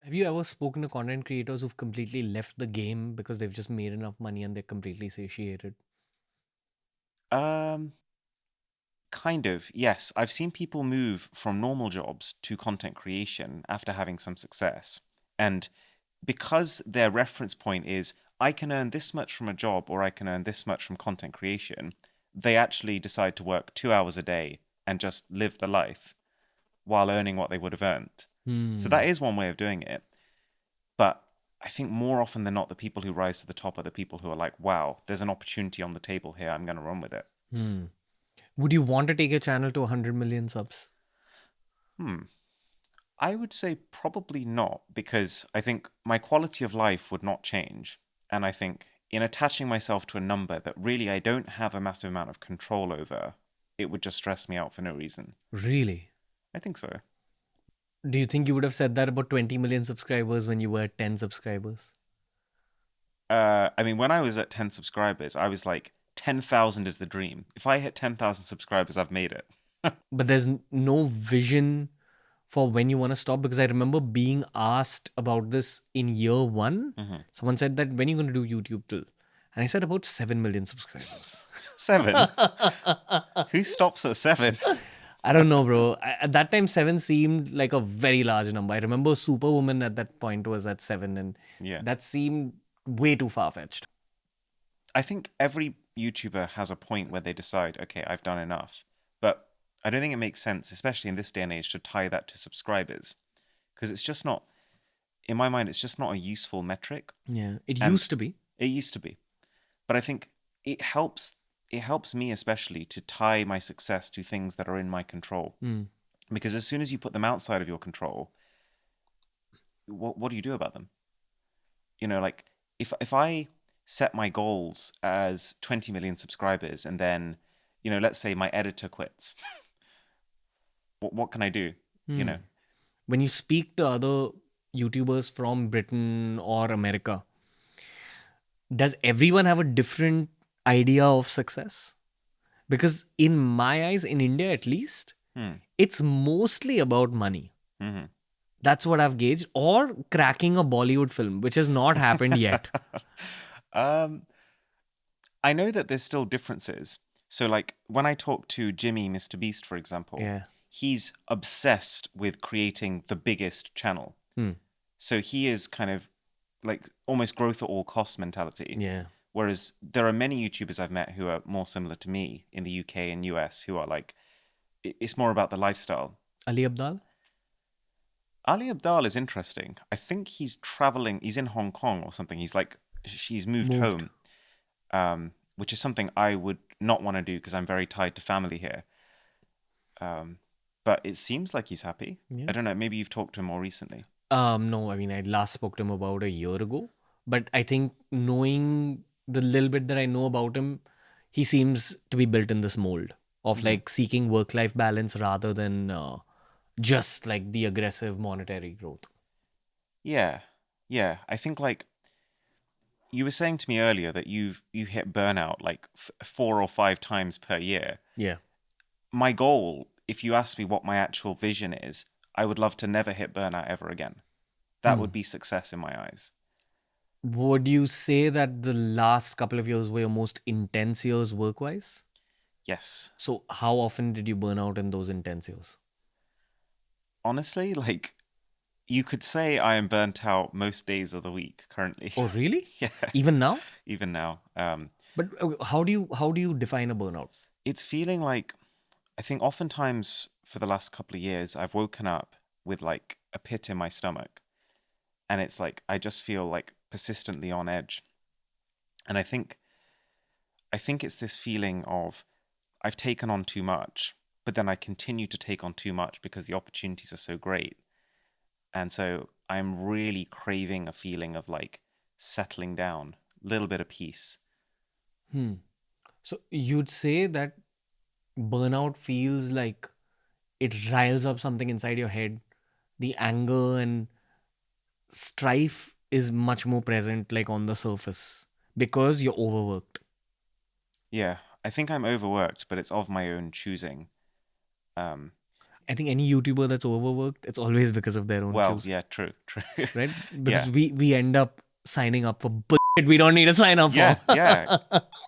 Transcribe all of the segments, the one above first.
Have you ever spoken to content creators who've completely left the game because they've just made enough money and they're completely satiated? Um, Kind of, yes. I've seen people move from normal jobs to content creation after having some success. And because their reference point is, I can earn this much from a job or I can earn this much from content creation, they actually decide to work 2 hours a day and just live the life while earning what they would have earned. So that Hmm. is one way of doing it. But I think more often than not, the people who rise to the top are the people who are like, wow, there's an opportunity on the table here. I'm going to run with it. Hmm. Would you want to take your channel to 100 million subs? Hmm. I would say probably not, because I think my quality of life would not change. And I think in attaching myself to a number that really I don't have a massive amount of control over, it would just stress me out for no reason. Really? I think so. Do you think you would have said that about 20 million subscribers when you were at 10 subscribers? I mean, when I was at 10 subscribers, I was like, 10,000 is the dream. If I hit 10,000 subscribers, I've made it. But there's no vision for when you want to stop? Because I remember being asked about this in year one. Hmm. Someone said that when are you going to do YouTube till? And I said about 7 million subscribers. 7? Who stops at 7? I don't know, bro. At that time, seven seemed like a very large number. I remember Superwoman at that point was at seven, and Yeah. that seemed way too far fetched. I think every YouTuber has a point where they decide, okay, I've done enough. But I don't think it makes sense, especially in this day and age, to tie that to subscribers. Because it's just not, in my mind, it's just not a useful metric. Yeah, it And used to be. it used to be. But I think it helps me especially to tie my success to things that are in my control. Mm. Because as soon as you put them outside of your control, what do you do about them? Like if I set my goals as 20 million subscribers and then, let's say my editor quits, what can I do? You Mm. know, When you speak to other YouTubers from Britain or America, does everyone have a different idea of success? Because in my eyes, in India at least, hmm, it's mostly about money. hmm. That's what I've gauged, or cracking a Bollywood film, which has not happened yet. um, I know that there's still differences. So like when I talk to Jimmy, Mr. Beast, for example, Yeah. he's obsessed with creating the biggest channel. Hmm. So he is kind of like almost growth at all costs mentality. Yeah. Whereas there are many YouTubers I've met who are more similar to me in the UK and US who are like, it's more about the lifestyle. Ali Abdal? Ali Abdal is interesting. I think he's traveling, he's in Hong Kong or something. He's moved Moved. home, which is something I would not want to do because I'm very tied to family here. Um, but it seems like he's happy. Yeah. I don't know, maybe you've talked to him more recently. No, I mean, I last spoke to him about a year ago. But I think knowing the little bit that I know about him, he seems to be built in this mold of Hmm. like seeking work life balance rather than just like the aggressive monetary growth. Yeah, yeah. I think like you were saying to me earlier that you hit burnout like 4 or 5 times per year. Yeah. My goal, if you ask me what my actual vision is, I would love to never hit burnout ever again. That Hmm. would be success in my eyes. Would you say that the last couple of years were your most intense years work wise? Yes. So, how often did you burn out in those intense years? Honestly, like you could say I am burnt out most days of the week currently. Oh, really? Yeah, Even now? even now. But how do you define a burnout? It's feeling like I think oftentimes for the last couple of years I've woken up with like a pit in my stomach and it's like I just feel like persistently on edge. And I think it's this feeling of I've taken on too much, but then I continue to take on too much because the opportunities are so great. And so I'm really craving a feeling of like settling down, a little bit of peace. Hmm. So you'd say that burnout feels like it riles up something inside your head. The anger and strife is much more present, like on the surface, because you're overworked. Yeah, I think I'm overworked, but it's of my own choosing. Um, I think any YouTuber that's overworked, it's always because of their own Well, cues, yeah, true. right? Yeah. Because we end up signing up for bullshit we don't need to sign up Yeah, for. yeah.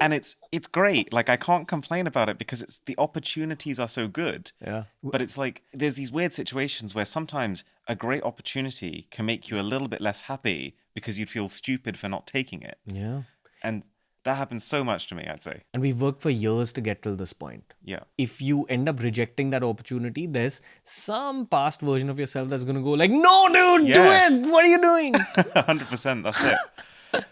And it's great. Like, I can't complain about it because the opportunities are so good. Yeah. But it's like there's these weird situations where sometimes a great opportunity can make you a little bit less happy because you'd feel stupid for not taking it. Yeah. And that happens so much to me, I'd say. And we've worked for years to get till this point. Yeah. If you end up rejecting that opportunity, there's some past version of yourself that's going to go like, no, dude, Yeah. do it. What are you doing? 100%, that's it.